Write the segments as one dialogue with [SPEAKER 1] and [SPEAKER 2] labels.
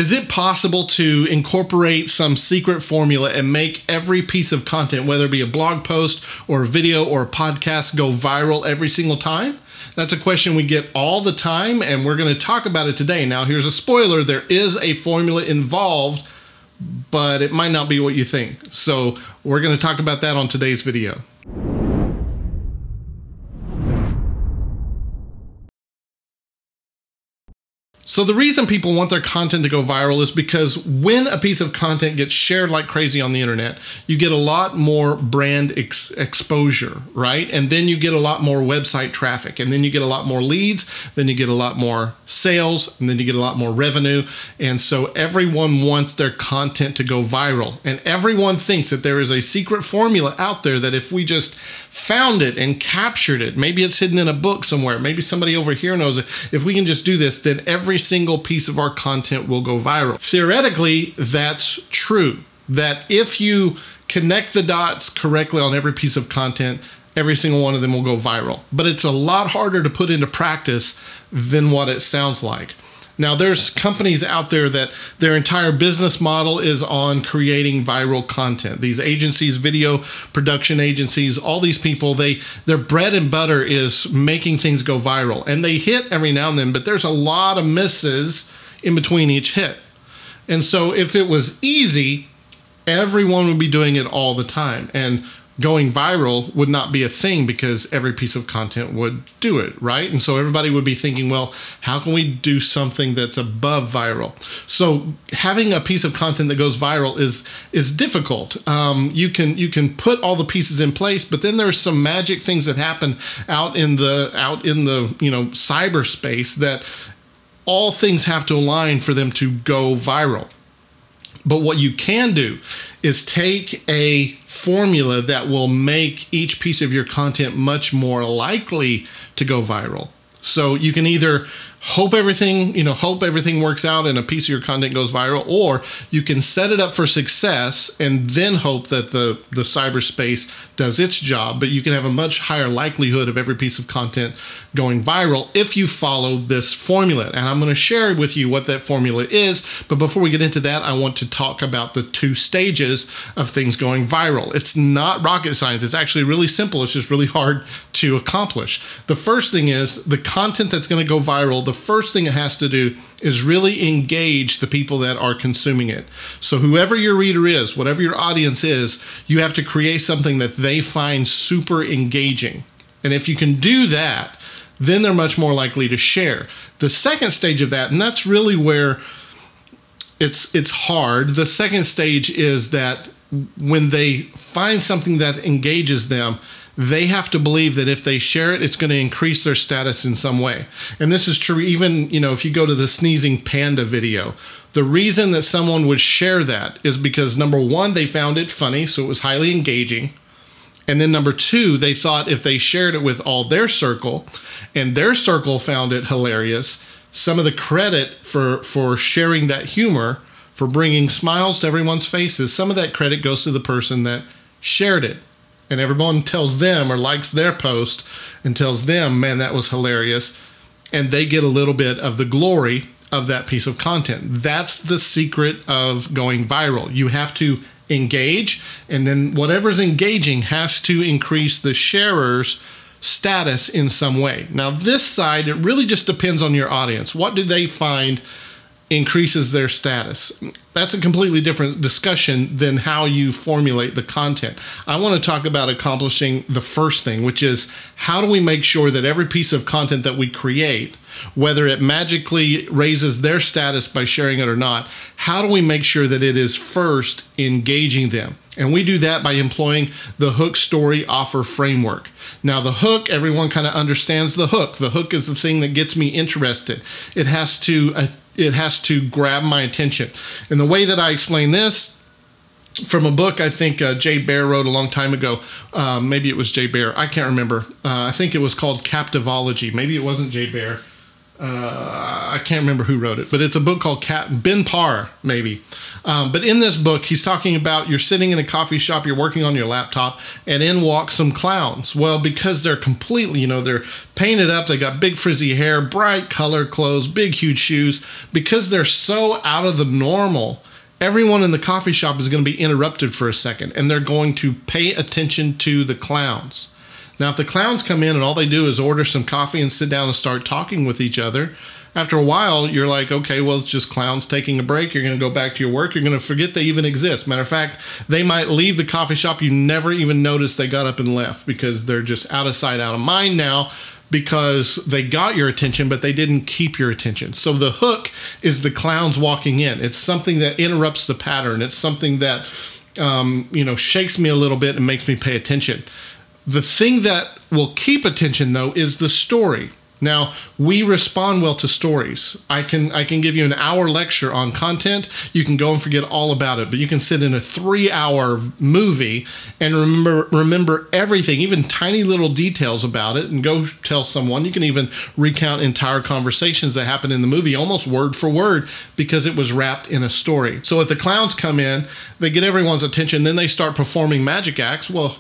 [SPEAKER 1] Is it possible to incorporate some secret formula and make every piece of content, whether it be a blog post or a video or a podcast, go viral every single time? That's a question we get all the time, and we're going to talk about it today. Now, here's a spoiler. There is a formula involved, but it might not be what you think. So we're going to talk about that on today's video. So the reason people want their content to go viral is because when a piece of content gets shared like crazy on the internet, you get a lot more brand exposure, right? And then you get a lot more website traffic, and then you get a lot more leads, then you get a lot more sales, and then you get a lot more revenue. And so everyone wants their content to go viral. And everyone thinks that there is a secret formula out there that if we just found it and captured it, maybe it's hidden in a book somewhere, maybe somebody over here knows it. If we can just do this, then every single piece of our content will go viral. Theoretically, that's true. That if you connect the dots correctly on every piece of content, every single one of them will go viral. But it's a lot harder to put into practice than what it sounds like. Now, there's companies out there that their entire business model is on creating viral content. These agencies, video production agencies, all these people, their bread and butter is making things go viral. And they hit every now and then, but there's a lot of misses in between each hit. And so if it was easy, everyone would be doing it all the time. And going viral would not be a thing because every piece of content would do it, right? And so everybody would be thinking, well, how can we do something that's above viral? So having a piece of content that goes viral is difficult. You can put all the pieces in place, but then there's some magic things that happen out in the cyberspace that all things have to align for them to go viral. But what you can do is take a formula that will make each piece of your content much more likely to go viral. So you can either hope everything works out and a piece of your content goes viral, or you can set it up for success and then hope that the cyberspace does its job, but you can have a much higher likelihood of every piece of content going viral if you follow this formula. And I'm going to share with you what that formula is, but before we get into that, I want to talk about the two stages of things going viral. It's not rocket science. It's actually really simple. It's just really hard to accomplish. The first thing is the content that's going to go viral. The first thing it has to do is really engage the people that are consuming it. So whoever your reader is, whatever your audience is, you have to create something that they find super engaging. And if you can do that, then they're much more likely to share. The second stage of that, and that's really where it's hard. The second stage is that when they find something that engages them, they have to believe that if they share it, it's going to increase their status in some way. And this is true even, if you go to the sneezing panda video. The reason that someone would share that is because, number one, they found it funny, so it was highly engaging. And then number two, they thought if they shared it with all their circle, and their circle found it hilarious, some of the credit for sharing that humor, for bringing smiles to everyone's faces, some of that credit goes to the person that shared it. And everyone tells them or likes their post and tells them, man, that was hilarious. And they get a little bit of the glory of that piece of content. That's the secret of going viral. You have to engage, and then whatever's engaging has to increase the sharer's status in some way. Now, this side, it really just depends on your audience. What do they find increases their status? That's a completely different discussion than how you formulate the content. I want to talk about accomplishing the first thing, which is how do we make sure that every piece of content that we create, whether it magically raises their status by sharing it or not, how do we make sure that it is first engaging them? And we do that by employing the hook, story, offer framework. Now, the hook, everyone kind of understands the hook. The hook is the thing that gets me interested. It has to grab my attention. And the way that I explain this, from a book I think Jay Baer wrote a long time ago, maybe it was Jay Baer, I can't remember. I think it was called Captivology. Maybe it wasn't Jay Baer. I can't remember who wrote it, but it's a book called Ben Parr, maybe. But in this book, he's talking about you're sitting in a coffee shop, you're working on your laptop, and in walk some clowns. Well, because they're completely, they're painted up, they got big frizzy hair, bright colored clothes, big huge shoes. Because they're so out of the normal, everyone in the coffee shop is going to be interrupted for a second, and they're going to pay attention to the clowns. Now, if the clowns come in and all they do is order some coffee and sit down and start talking with each other, after a while, you're like, okay, well, it's just clowns taking a break. You're going to go back to your work. You're going to forget they even exist. Matter of fact, they might leave the coffee shop. You never even notice they got up and left because they're just out of sight, out of mind now because they got your attention, but they didn't keep your attention. So the hook is the clowns walking in. It's something that interrupts the pattern. It's something that, shakes me a little bit and makes me pay attention. The thing that will keep attention, though, is the story. Now, we respond well to stories. I can give you an hour lecture on content. You can go and forget all about it, but you can sit in a 3-hour movie and remember everything, even tiny little details about it, and go tell someone. You can even recount entire conversations that happened in the movie, almost word for word, because it was wrapped in a story. So if the clowns come in, they get everyone's attention, then they start performing magic acts. Well,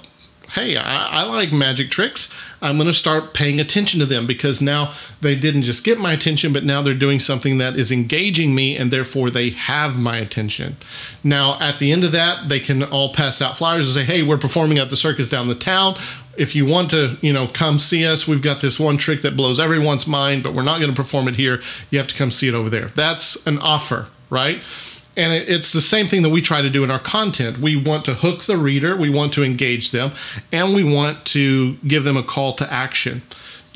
[SPEAKER 1] hey, I like magic tricks. I'm going to start paying attention to them because now they didn't just get my attention, but now they're doing something that is engaging me, and therefore they have my attention. Now, at the end of that, they can all pass out flyers and say, hey, we're performing at the circus down the town. If you want to, come see us, we've got this one trick that blows everyone's mind, but we're not going to perform it here. You have to come see it over there. That's an offer, right? And it's the same thing that we try to do in our content. We want to hook the reader, we want to engage them, and we want to give them a call to action.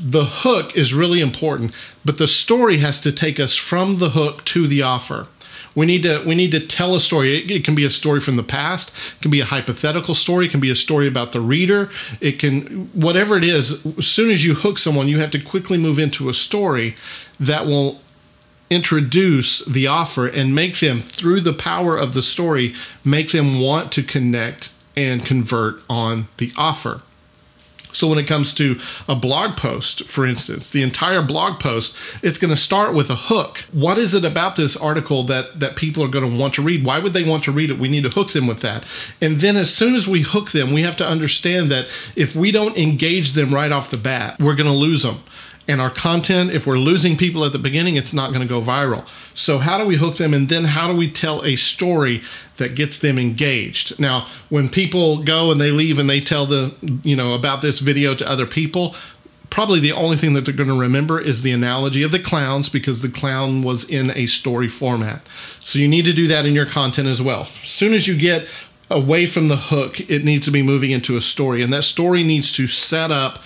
[SPEAKER 1] The hook is really important, but the story has to take us from the hook to the offer. We need to tell a story. It can be a story from the past, it can be a hypothetical story, it can be a story about the reader, it can, whatever it is, as soon as you hook someone, you have to quickly move into a story that will introduce the offer and make them, through the power of the story, make them want to connect and convert on the offer. So when it comes to a blog post, for instance, the entire blog post, it's going to start with a hook. What is it about this article that people are going to want to read? Why would they want to read it? We need to hook them with that. And then as soon as we hook them, we have to understand that if we don't engage them right off the bat, we're going to lose them. And our content, if we're losing people at the beginning, it's not going to go viral. So how do we hook them? And then how do we tell a story that gets them engaged? Now, when people go and they leave and they tell about this video to other people, probably the only thing that they're going to remember is the analogy of the clowns, because the clown was in a story format. So you need to do that in your content as well. As soon as you get away from the hook, it needs to be moving into a story. And that story needs to set up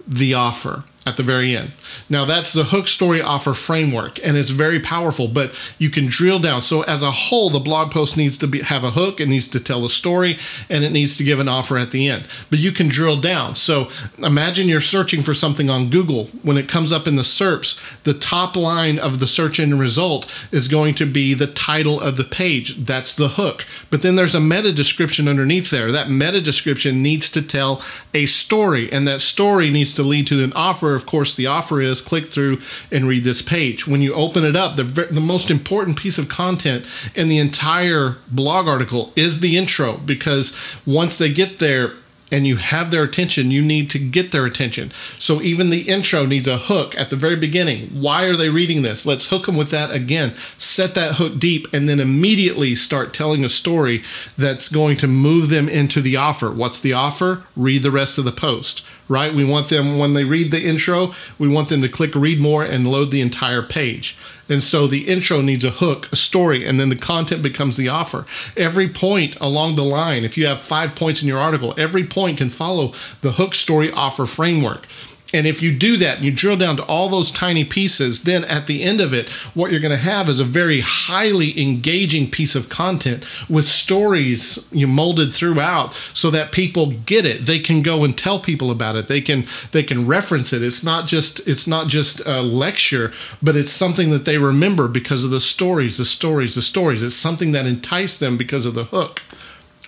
[SPEAKER 1] the offer at the very end. Now, that's the hook, story, offer framework, and it's very powerful, but you can drill down. So as a whole, the blog post needs to have a hook, it needs to tell a story, and it needs to give an offer at the end. But you can drill down. So imagine you're searching for something on Google. When it comes up in the SERPs, the top line of the search engine result is going to be the title of the page. That's the hook. But then there's a meta description underneath there. That meta description needs to tell a story, and that story needs to lead to an offer. Of course, the offer is click through and read this page. When you open it up, the most important piece of content in the entire blog article is the intro, because once they get there and you have their attention, you need to get their attention. So even the intro needs a hook at the very beginning. Why are they reading this? Let's hook them with that again. Set that hook deep, and then immediately start telling a story that's going to move them into the offer. What's the offer? Read the rest of the post, right? We want them, when they read the intro, we want them to click read more and load the entire page. And so the intro needs a hook, a story, and then the content becomes the offer. Every point along the line, if you have 5 points in your article, every point can follow the hook, story, offer framework. And if you do that and you drill down to all those tiny pieces, then at the end of it, what you're going to have is a very highly engaging piece of content with stories molded throughout so that people get it. They can go and tell people about it. They can reference it. It's not just a lecture, but it's something that they remember because of the stories. It's something that enticed them because of the hook,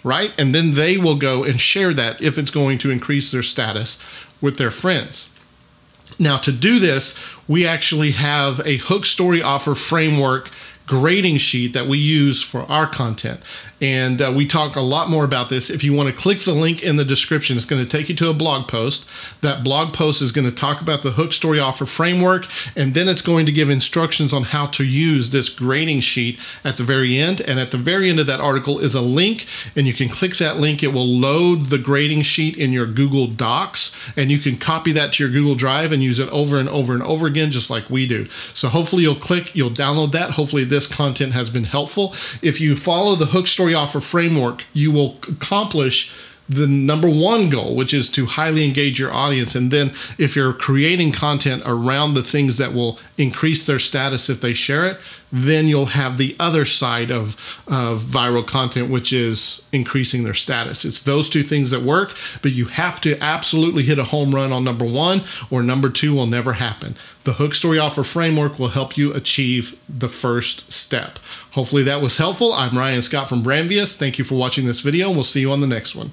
[SPEAKER 1] right? And then they will go and share that if it's going to increase their status with their friends. Now, to do this, we actually have a hook story offer framework grading sheet that we use for our content. And we talk a lot more about this. If you want to click the link in the description, it's going to take you to a blog post. That blog post is going to talk about the hook story offer framework, and then it's going to give instructions on how to use this grading sheet at the very end. And at the very end of that article is a link, and you can click that link. It will load the grading sheet in your Google Docs, and you can copy that to your Google Drive and use it over and over and over again, just like we do. So hopefully you'll download that. Hopefully this content has been helpful. If you follow the hook story offer framework, you will accomplish the number one goal, which is to highly engage your audience. And then if you're creating content around the things that will increase their status if they share it, then you'll have the other side of viral content, which is increasing their status. It's those two things that work, but you have to absolutely hit a home run on number one, or number two will never happen. The hook story offer framework will help you achieve the first step. Hopefully that was helpful. I'm Ryan Scott from Brandvius. Thank you for watching this video, and we'll see you on the next one.